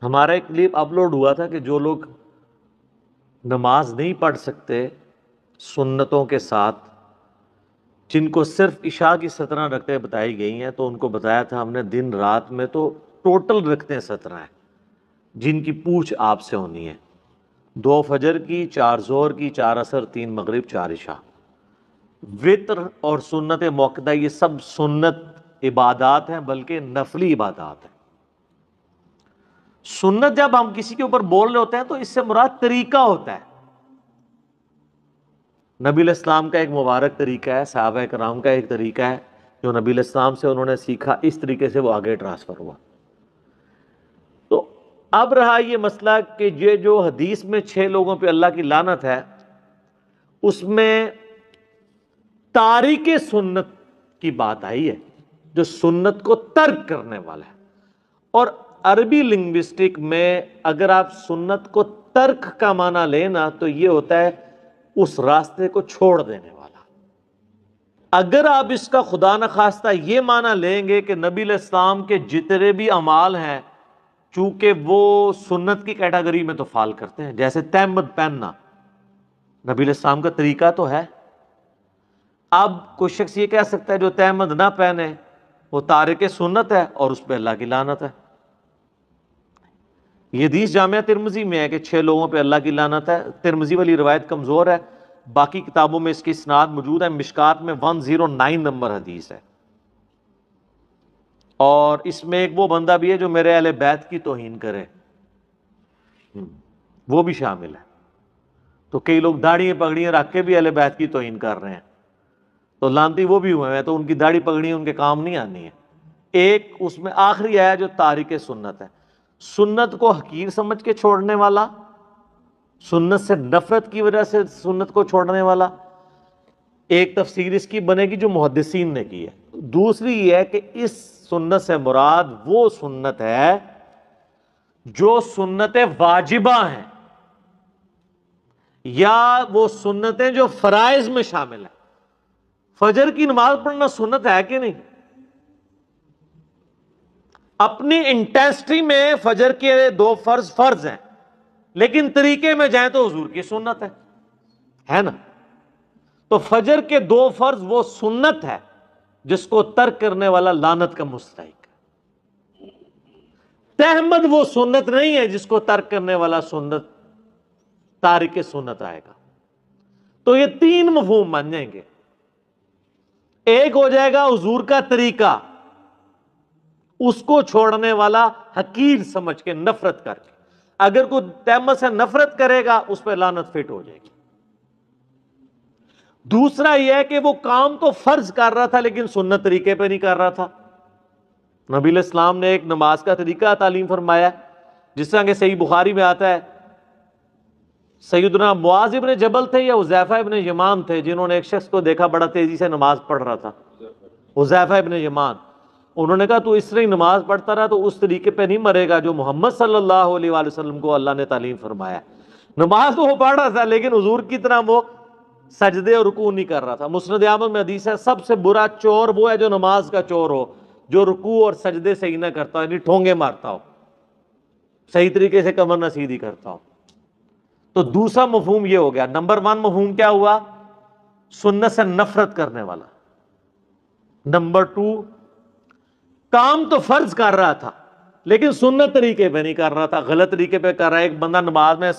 ہمارا ایک clip upload ہوا تھا کہ جو لوگ نماز نہیں پڑھ سکتے سنتوں کے ساتھ، جن کو صرف عشاء کی 17 رکعتیں بتائی گئی ہیں، تو ان کو بتایا تھا ہم نے دن رات میں تو ٹوٹل رکعتیں 17 ہیں جن کی پوچھ آپ سے ہونی ہے، 2 فجر کی، 4 ظہر کی، 4 عصر، 3 مغرب، 4 عشاء۔ وطر اور سنت موقدہ یہ سب سنت عبادات ہیں، بلکہ نفلی عبادات ہیں۔ سنت جب ہم کسی کے اوپر بول رہے ہوتے ہیں تو اس سے مراد طریقہ ہوتا ہے۔ نبی علیہ السلام کا ایک مبارک طریقہ ہے، صحابہ کرام کا ایک طریقہ ہے جو نبی علیہ السلام سے انہوں نے سیکھا، اس طریقے سے وہ آگے ٹرانسفر ہوا۔ تو اب رہا یہ مسئلہ کہ یہ جو حدیث میں 6 لوگوں پہ اللہ کی لعنت ہے، اس میں تارک سنت کی بات آئی ہے، جو سنت کو ترک کرنے والا ہے۔ اور عربی لنگوسٹک میں اگر آپ سنت کو ترک کا معنی لینا تو یہ ہوتا ہے اس راستے کو چھوڑ دینے والا۔ اگر آپ اس کا خدا نخواستہ یہ معنی لیں گے کہ نبی علیہ السلام کے جتنے بھی اعمال ہیں چونکہ وہ سنت کی کیٹیگری میں تو فال کرتے ہیں، جیسے تہمت پہننا نبی علیہ السلام کا طریقہ تو ہے۔ اب کوئی شخص یہ کہہ سکتا ہے جو تہمت نہ پہنے وہ تارک سنت ہے اور اس پہ اللہ کی لعنت ہے۔ یہ حدیث جامعہ ترمذی میں ہے کہ 6 لوگوں پہ اللہ کی لعنت ہے۔ ترمذی والی روایت کمزور ہے، باقی کتابوں میں اس کی اسناد موجود ہے۔ مشکات میں 109 نمبر حدیث ہے، اور اس میں ایک وہ بندہ بھی ہے جو میرے اہل بیت کی توہین کرے، وہ بھی شامل ہے۔ تو کئی لوگ داڑھی پگڑیاں رکھ کے بھی اہل بیت کی توہین کر رہے ہیں، تو لانتی وہ بھی ہوئے ہیں، تو ان کی داڑھی پگڑی ان کے کام نہیں آنی ہے۔ ایک اس میں آخری آیا جو تارک سنت ہے، سنت کو حقیر سمجھ کے چھوڑنے والا، سنت سے نفرت کی وجہ سے سنت کو چھوڑنے والا۔ ایک تفسیر اس کی بنے گی جو محدثین نے کی ہے۔ دوسری یہ ہے کہ اس سنت سے مراد وہ سنت ہے جو سنت واجبہ ہیں، یا وہ سنتیں جو فرائض میں شامل ہیں۔ فجر کی نماز پڑھنا سنت ہے کہ نہیں؟ اپنی انٹینسٹی میں فجر کے 2 فرض ہیں، لیکن طریقے میں جائیں تو حضور کی سنت ہے نا؟ تو فجر کے 2 فرض وہ سنت ہے جس کو ترک کرنے والا لعنت کا مستحق ہے۔ تہمت وہ سنت نہیں ہے جس کو ترک کرنے والا سنت تارک سنت آئے گا۔ تو یہ 3 مفہوم بن جائیں گے۔ ایک ہو جائے گا حضور کا طریقہ، اس کو چھوڑنے والا حقیر سمجھ کے، نفرت کر کے۔ اگر کوئی تہمت سے نفرت کرے گا اس پہ لعنت فٹ ہو جائے گی۔ دوسرا یہ ہے کہ وہ کام تو فرض کر رہا تھا لیکن سنت طریقے پہ نہیں کر رہا تھا۔ نبی علیہ السلام نے ایک نماز کا طریقہ تعلیم فرمایا، جس طرح کہ صحیح بخاری میں آتا ہے، سیدنا معاذ ابن جبل تھے یا حذیفہ ابن یمان تھے جنہوں نے ایک شخص کو دیکھا بڑا تیزی سے نماز پڑھ رہا تھا، حذیفہ ابن یمان۔ انہوں نے کہا تو اس طرح نماز پڑھتا رہا تو اس طریقے پہ نہیں مرے گا جو محمد صلی اللہ علیہ وآلہ وسلم کو اللہ نے تعلیم فرمایا۔ نماز تو وہ پڑھ رہا تھا لیکن حضور کی طرح وہ سجدے اور رکوع نہیں کر رہا تھا۔ مسند احمد میں حدیث ہے سب سے برا چور وہ ہے جو نماز کا چور ہو، جو رکوع اور سجدے صحیح نہ کرتا ہو، یعنی ٹھونگے مارتا ہو، صحیح طریقے سے کمر نہ سیدھی کرتا ہو۔ تو دوسرا مفہوم یہ ہو گیا۔ نمبر 1 مفہوم کیا ہوا؟ سنت سے نفرت کرنے والا۔ نمبر 2 کام تو فرض کر رہا تھا لیکن سنت طریقے پہ نہیں کر رہا تھا، غلط طریقے پہ کر رہا ہے۔ ایک بندہ نماز میں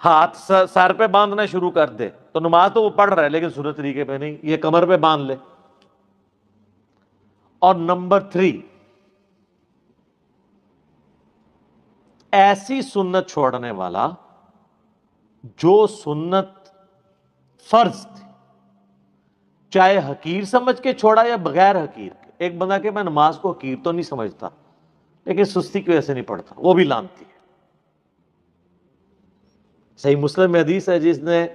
ہاتھ سر پہ باندھنا شروع کر دے تو نماز تو وہ پڑھ رہا ہے لیکن سنت طریقے پہ نہیں، یہ کمر پہ باندھ لے۔ اور نمبر 3 ایسی سنت چھوڑنے والا جو سنت فرض تھی، چاہے حقیر سمجھ کے چھوڑا یا بغیر حقیر کے۔ ایک بندہ کہ میں نماز کو حقیر تو نہیں سمجھتا لیکن سستی کی وجہ سے نہیں پڑھتا، وہ بھی لعنتی ہے۔ صحیح مسلم میں حدیث ہے جس نے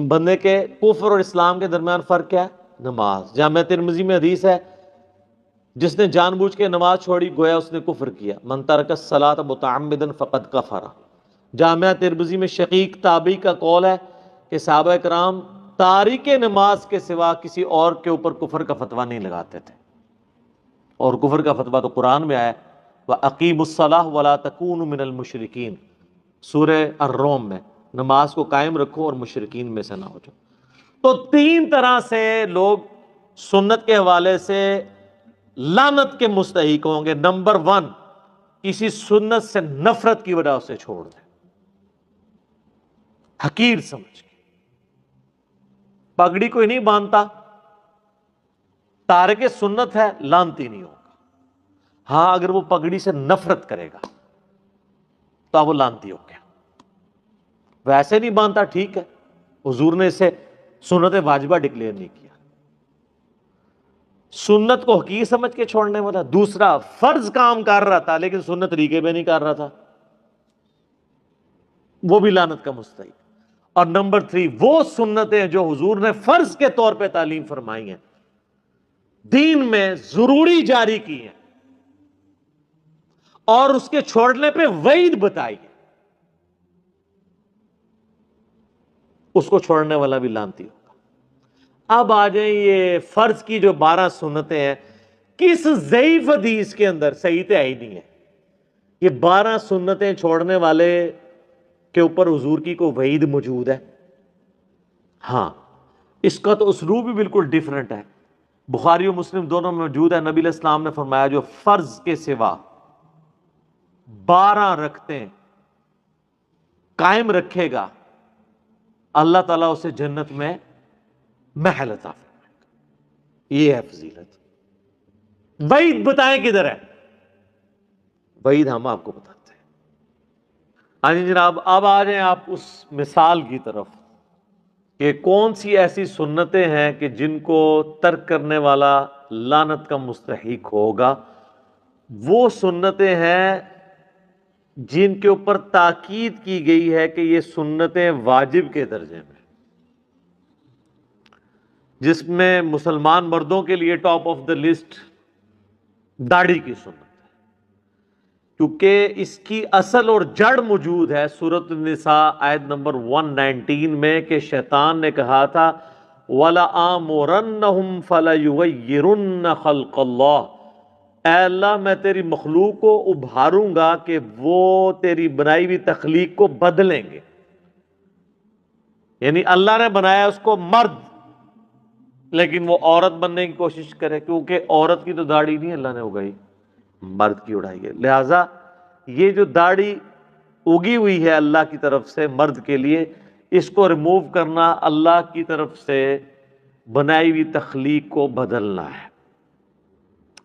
بندے کے کفر اور اسلام کے درمیان فرق کیا ہے؟ نماز۔ جامعہ ترمذی میں حدیث ہے جس نے جان بوجھ کے نماز چھوڑی گویا اس نے کفر کیا، من ترک الصلاۃ متعمدا فقد کفر۔ جامعہ ترمذی میں شقیق تابعی کا قول ہے کہ صحابہ کرام تارک نماز کے سوا کسی اور کے اوپر کفر کا فتویٰ نہیں لگاتے تھے، اور کفر کا فتویٰ تو قرآن میں آیا ہے وَأَقِیمُوا الصَّلَاةَ وَلَا تَکُونُوا مِنَ الْمُشْرِکِینَ، سورہ الروم میں، نماز کو قائم رکھو اور مشرکین میں سے نہ ہو جاؤ۔ تو تین طرح سے لوگ سنت کے حوالے سے لعنت کے مستحق ہوں گے۔ نمبر 1، کسی سنت سے نفرت کی وجہ سے چھوڑ دیں، حقیر سمجھ کے۔ پگڑی کوئی نہیں باندھتا، تارک سنت ہے، لعنتی نہیں ہوگا۔ ہاں اگر وہ پگڑی سے نفرت کرے گا تو وہ لعنتی ہو گیا۔ ویسے نہیں باندھتا، ٹھیک ہے، حضور نے اسے سنت واجبہ ڈکلیئر نہیں کیا۔ سنت کو حقیر سمجھ کے چھوڑنے والا۔ دوسرا، فرض کام کر رہا تھا لیکن سنت طریقے پہ نہیں کر رہا تھا، وہ بھی لعنت کا مستحق۔ اور نمبر 3، وہ سنتیں جو حضور نے فرض کے طور پہ تعلیم فرمائی ہیں، دین میں ضروری جاری کی ہیں اور اس کے چھوڑنے پہ وعید بتائی ہے، اس کو چھوڑنے والا بھی لعنتی ہوگا۔ اب آ جائیں یہ فرض کی جو 12 سنتیں ہیں، کس ضعیف حدیث کے اندر صحیح تو ہے ہی نہیں ہے یہ 12 سنتیں چھوڑنے والے کے اوپر حضور کی کوئی وعید موجود ہے؟ ہاں، اس کا تو اسلوب بھی بالکل ڈیفرنٹ ہے، بخاری و مسلم دونوں میں موجود ہے۔ نبی علیہ السلام نے فرمایا جو فرض کے سوا 12 رکھتے قائم رکھے گا، اللہ تعالیٰ اسے جنت میں محل عطا فرمائے گا۔ یہ ہے فضیلت۔ وعید بتائیں کدھر ہے؟ وعید ہم آپ کو بتاتے ہیں۔ ہاں جی جناب، اب آ جائیں آپ اس مثال کی طرف کہ کون سی ایسی سنتیں ہیں کہ جن کو ترک کرنے والا لعنت کا مستحق ہوگا۔ وہ سنتیں ہیں جن کے اوپر تاکید کی گئی ہے کہ یہ سنتیں واجب کے درجے میں، جس میں مسلمان مردوں کے لیے ٹاپ آف دا لسٹ داڑھی کی سنت ہے، کیونکہ اس کی اصل اور جڑ موجود ہے سورۃ النساء آیت نمبر 119 میں کہ شیطان نے کہا تھا وَلَآمُرَنَّهُمْ فَلَيُغَيِّرُنَّ خَلْقَ اللَّهِ، اے اللہ میں تیری مخلوق کو ابھاروں گا کہ وہ تیری بنائی ہوئی تخلیق کو بدلیں گے۔ یعنی اللہ نے بنایا اس کو مرد، لیکن وہ عورت بننے کی کوشش کرے، کیونکہ عورت کی تو داڑھی نہیں اللہ نے اگائی، مرد کی اڑائی ہے۔ لہٰذا یہ جو داڑھی اگی ہوئی ہے اللہ کی طرف سے مرد کے لیے، اس کو ریموو کرنا اللہ کی طرف سے بنائی ہوئی تخلیق کو بدلنا ہے۔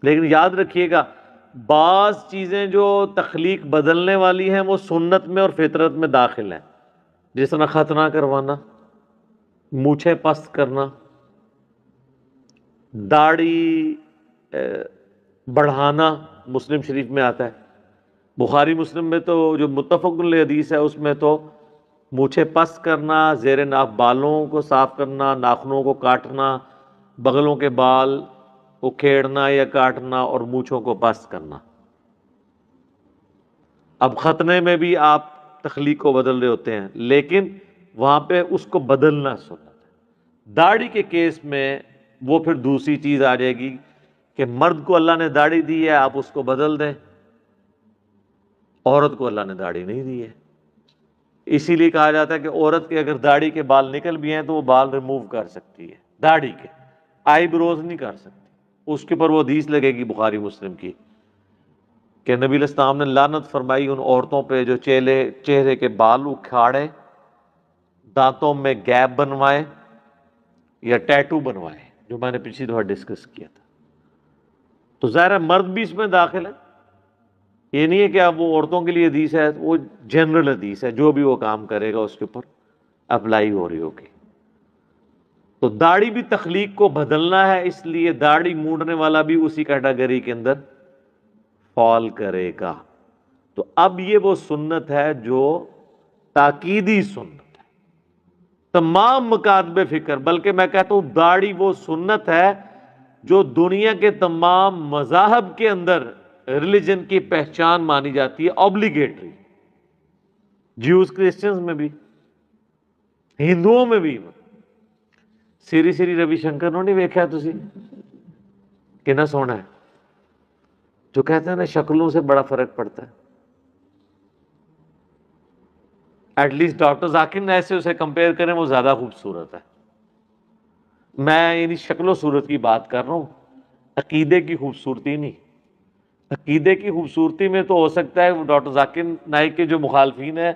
لیکن یاد رکھیے گا، بعض چیزیں جو تخلیق بدلنے والی ہیں وہ سنت میں اور فطرت میں داخل ہیں، جس طرح ختنہ کروانا، مونچھیں پست کرنا، داڑھی بڑھانا، مسلم شریف میں آتا ہے۔ بخاری مسلم میں تو جو متفق علیہ حدیث ہے اس میں تو مونچھیں پست کرنا، زیر ناف بالوں کو صاف کرنا، ناخنوں کو کاٹنا، بغلوں کے بال کو کھیڑنا یا کاٹنا اور مونچھوں کو پست کرنا۔ اب ختنے میں بھی آپ تخلیق کو بدل رہے ہوتے ہیں، لیکن وہاں پہ اس کو بدلنا سنت ہے۔ داڑھی کے کیس میں وہ پھر دوسری چیز آ جائے گی کہ مرد کو اللہ نے داڑھی دی ہے، آپ اس کو بدل دیں، عورت کو اللہ نے داڑھی نہیں دی ہے۔ اسی لیے کہا جاتا ہے کہ عورت کے اگر داڑھی کے بال نکل بھی ہیں تو وہ بال ریموو کر سکتی ہے، داڑھی کے آئی بروز نہیں کر سکتی۔ اس کے اوپر وہ حدیث لگے گی بخاری مسلم کی کہ نبی علیہ السلام نے لعنت فرمائی ان عورتوں پہ جو چہرے کے بال اکھاڑے، دانتوں میں گیپ بنوائے یا ٹیٹو بنوائے، جو میں نے پچھلی دفعہ ڈسکس کیا تھا۔ تو ظاہر ہے مرد بھی اس میں داخل ہے، یہ نہیں ہے کہ اب وہ عورتوں کے لیے حدیث ہے، وہ جنرل حدیث ہے، جو بھی وہ کام کرے گا اس کے اوپر اپلائی ہو رہی ہوگی۔ تو داڑھی بھی تخلیق کو بدلنا ہے، اس لیے داڑھی مونڈنے والا بھی اسی کیٹیگری کے اندر فال کرے گا۔ تو اب یہ وہ سنت ہے جو تاکیدی سنت ہے، تمام مکاتب فکر، بلکہ میں کہتا ہوں داڑھی وہ سنت ہے جو دنیا کے تمام مذاہب کے اندر ریلیجن کی پہچان مانی جاتی ہے، اوبلیگیٹری، جیوز کرسچنز میں بھی، ہندوؤں میں بھی۔ سری سری روی شنکر نو نہیں ویکھیا تسی کنا سونا ہے؟ جو کہتے ہیں نا شکلوں سے بڑا فرق پڑتا ہے. ایٹ لیسٹ ڈاکٹر ذاکر ایسے اسے کمپیئر کریں وہ زیادہ خوبصورت ہے. میں یعنی شکل و صورت کی بات کر رہا ہوں، عقیدے کی خوبصورتی نہیں. عقیدے کی خوبصورتی میں تو ہو سکتا ہے وہ ڈاکٹر ذاکر نائک کے جو مخالفین ہیں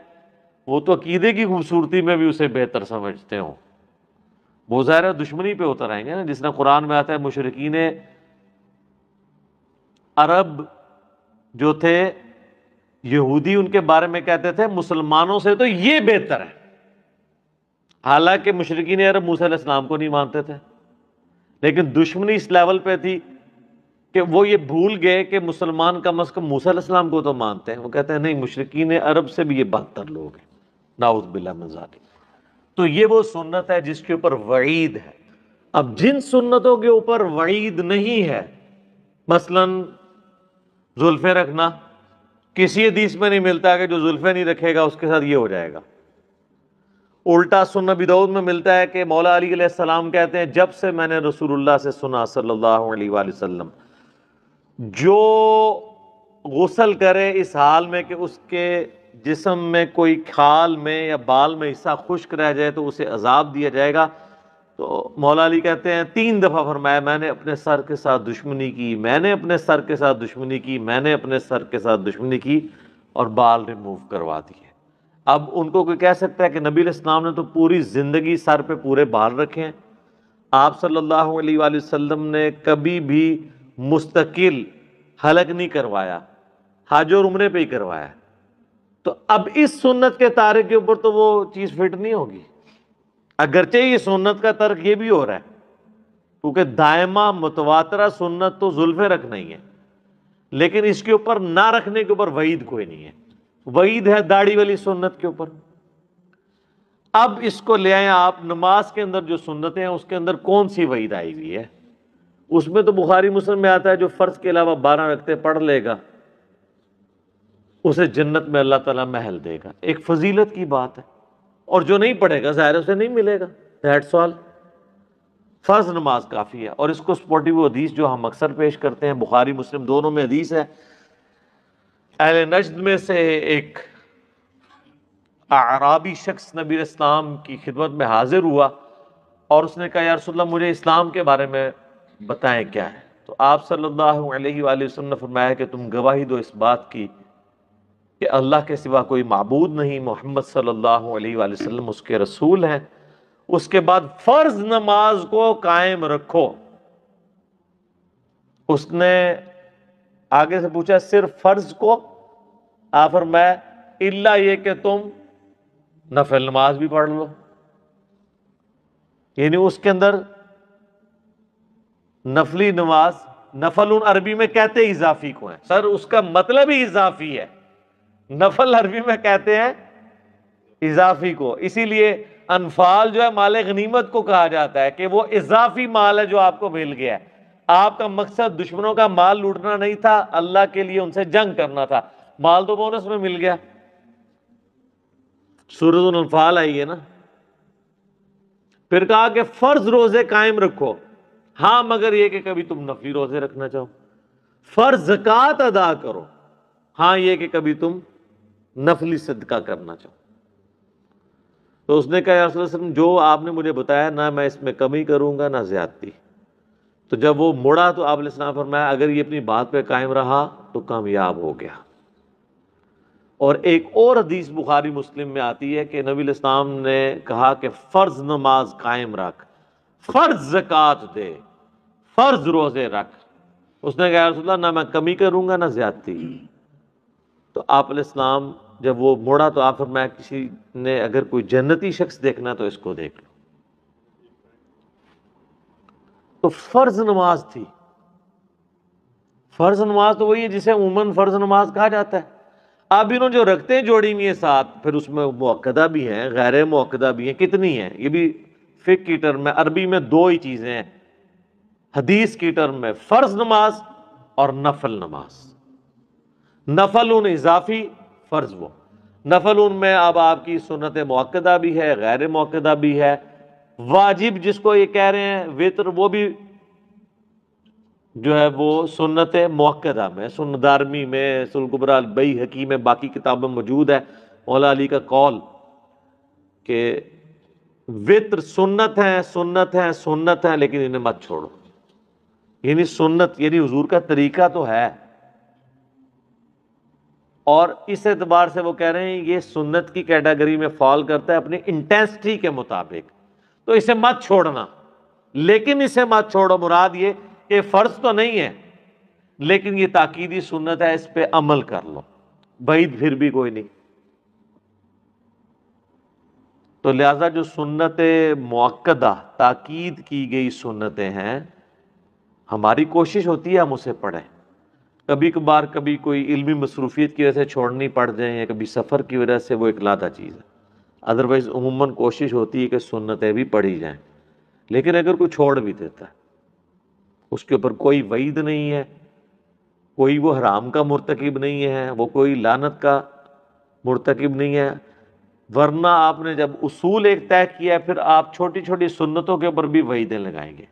وہ تو عقیدے کی خوبصورتی میں بھی اسے بہتر سمجھتے ہوں. وہ ظاہر دشمنی پہ اتر آئیں گے نا، جس طرح قرآن میں آتا ہے مشرکین عرب جو تھے یہودی ان کے بارے میں کہتے تھے مسلمانوں سے تو یہ بہتر ہے. حالانکہ مشرکین عرب موسیٰ علیہ السلام کو نہیں مانتے تھے، لیکن دشمنی اس لیول پہ تھی کہ وہ یہ بھول گئے کہ مسلمان کم از کم موسیٰ علیہ السلام کو تو مانتے ہیں. وہ کہتے ہیں نہیں، مشرکین عرب سے بھی یہ بدتر لوگ ہیں، نعوذ باللہ من ذالک. تو یہ وہ سنت ہے جس کے اوپر وعید ہے. اب جن سنتوں کے اوپر وعید نہیں ہے، مثلا زلفیں رکھنا، کسی حدیث میں نہیں ملتا کہ جو زلفیں نہیں رکھے گا اس کے ساتھ یہ ہو جائے گا. الٹا سنن ابی داؤد میں ملتا ہے کہ مولا علی علیہ السلام کہتے ہیں جب سے میں نے رسول اللہ سے سنا صلی اللہ علیہ وآلہ وسلم، جو غسل کرے اس حال میں کہ اس کے جسم میں کوئی کھال میں یا بال میں حصہ خشک رہ جائے تو اسے عذاب دیا جائے گا. تو مولا علی کہتے ہیں 3 دفعہ فرمایا میں نے اپنے سر کے ساتھ دشمنی کی، میں نے اپنے سر کے ساتھ دشمنی کی، میں نے اپنے سر کے ساتھ دشمنی کی، اور بال ریموو کروا دیے. اب ان کو کوئی کہہ سکتا ہے کہ نبی علیہ السلام نے تو پوری زندگی سر پہ پورے بال رکھے ہیں. آپ صلی اللہ علیہ وآلہ وسلم نے کبھی بھی مستقل حلق نہیں کروایا، حج اور عمرے پہ ہی کروایا. تو اب اس سنت کے تارک کے اوپر تو وہ چیز فٹ نہیں ہوگی، اگرچہ یہ سنت کا ترک یہ بھی ہو رہا ہے، کیونکہ دائمہ متواترہ سنت تو زلفیں رکھنا ہی ہے، لیکن اس کے اوپر نہ رکھنے کے اوپر وعید کوئی نہیں ہے. وعید ہے داڑھی والی سنت کے اوپر. اب اس کو لے آئیں آپ نماز کے اندر جو سنتیں ہیں اس کے اندر کون سی وعید آئی ہوئی ہے؟ اس میں تو بخاری مسلم میں آتا ہے جو فرض کے علاوہ 12 رکعتیں پڑھ لے گا اسے جنت میں اللہ تعالیٰ محل دے گا. ایک فضیلت کی بات ہے. اور جو نہیں پڑھے گا ظاہر اسے نہیں ملے گا. That's all. فرض نماز کافی ہے. اور اس کو سپورٹیو حدیث جو ہم اکثر پیش کرتے ہیں، بخاری مسلم دونوں میں حدیث ہے، اہل نجد میں سے ایک اعرابی شخص نبی علیہ السلام کی خدمت میں حاضر ہوا اور اس نے کہا یا رسول اللہ مجھے اسلام کے بارے میں بتائیں کیا ہے. تو آپ صلی اللہ علیہ وآلہ وسلم نے فرمایا کہ تم گواہی دو اس بات کی کہ اللہ کے سوا کوئی معبود نہیں، محمد صلی اللہ علیہ وآلہ وسلم اس کے رسول ہیں. اس کے بعد فرض نماز کو قائم رکھو. اس نے آگے سے پوچھا صرف فرض کو؟ آپ فرمایا الا یہ کہ تم نفل نماز بھی پڑھ لو. یعنی اس کے اندر نفلی نماز، نفل عربی میں کہتے اضافی کو ہیں. سر اس کا مطلب ہی اضافی ہے. نفل عربی میں کہتے ہیں اضافی کو. اسی لیے انفال جو ہے مال غنیمت کو کہا جاتا ہے کہ وہ اضافی مال ہے جو آپ کو مل گیا ہے. آپ کا مقصد دشمنوں کا مال لوٹنا نہیں تھا، اللہ کے لیے ان سے جنگ کرنا تھا. مال تو بونس میں مل گیا. سورۃ الانفال آئی ہے نا. پھر کہا کہ فرض روزے قائم رکھو، ہاں مگر یہ کہ کبھی تم نفلی روزے رکھنا چاہو. فرض زکوٰۃ ادا کرو، ہاں یہ کہ کبھی تم نفلی صدقہ کرنا چاہو. تو اس نے کہا یا رسول اللہ صلی اللہ علیہ وسلم جو آپ نے مجھے بتایا نہ میں اس میں کمی کروں گا نہ زیادتی. تو جب وہ مڑا تو آپ علیہ السلام فرمایا اگر یہ اپنی بات پہ قائم رہا تو کامیاب ہو گیا. اور ایک اور حدیث بخاری مسلم میں آتی ہے کہ نبی علیہ السلام نے کہا کہ فرض نماز قائم رکھ، فرض زکوٰۃ دے، فرض روزے رکھ. اس نے کہا یا رسول اللہ نہ میں کمی کروں گا نہ زیادتی. تو آپ علیہ السلام جب وہ موڑا تو آپ فرمایا کسی نے اگر کوئی جنتی شخص دیکھنا تو اس کو دیکھ لو. تو فرض نماز تھی. فرض نماز تو وہی ہے جسے عموماً فرض نماز کہا جاتا ہے. اب انہوں جو رکھتے ہیں جوڑی ہوئی ہیں ساتھ، پھر اس میں مؤکدہ بھی ہیں غیر مؤکدہ بھی ہیں. کتنی ہیں؟ یہ بھی فقہ کی ٹرم میں، عربی میں 2 ہی چیزیں ہیں حدیث کی ٹرم میں، فرض نماز اور نفل نماز. نفل ان اضافی، فرض وہ. نفل ان میں اب آپ کی سنت مؤکدہ بھی ہے، غیر مؤکدہ بھی ہے. واجب جس کو یہ کہہ رہے ہیں وتر، وہ بھی جو ہے وہ سنت مؤکدہ میں، سنت دارمی میں، سنن کبریٰ بیہقی میں، باقی کتابوں میں موجود ہے مولا علی کا قول کہ وطر سنت ہے، سنت ہے، سنت ہے، لیکن انہیں مت چھوڑو۔ یعنی سنت یعنی حضور کا طریقہ تو ہے، اور اس اعتبار سے وہ کہہ رہے ہیں یہ سنت کی کیٹیگری میں فال کرتا ہے اپنی انٹینسٹی کے مطابق، تو اسے مت چھوڑنا۔ لیکن اسے مت چھوڑو مراد یہ کہ فرض تو نہیں ہے، لیکن یہ تاکیدی سنت ہے، اس پہ عمل کر لو، بعید پھر بھی کوئی نہیں۔ تو لہذا جو سنت مؤکدہ تاکید کی گئی سنتیں ہیں، ہماری کوشش ہوتی ہے ہم اسے پڑھیں، کبھی کبھار کبھی کوئی علمی مصروفیت کی وجہ سے چھوڑنی پڑ جائیں یا کبھی سفر کی وجہ سے، وہ ایک علیحدہ چیز ہے۔ ادروائز عموماً کوشش ہوتی ہے کہ سنتیں بھی پڑھی جائیں۔ لیکن اگر کوئی چھوڑ بھی دیتا ہے، اس کے اوپر کوئی وعید نہیں ہے، کوئی وہ حرام کا مرتکب نہیں ہے، وہ کوئی لعنت کا مرتکب نہیں ہے، ورنہ آپ نے جب اصول ایک طے کیا ہے، پھر آپ چھوٹی چھوٹی سنتوں کے اوپر بھی وعیدیں لگائیں گے۔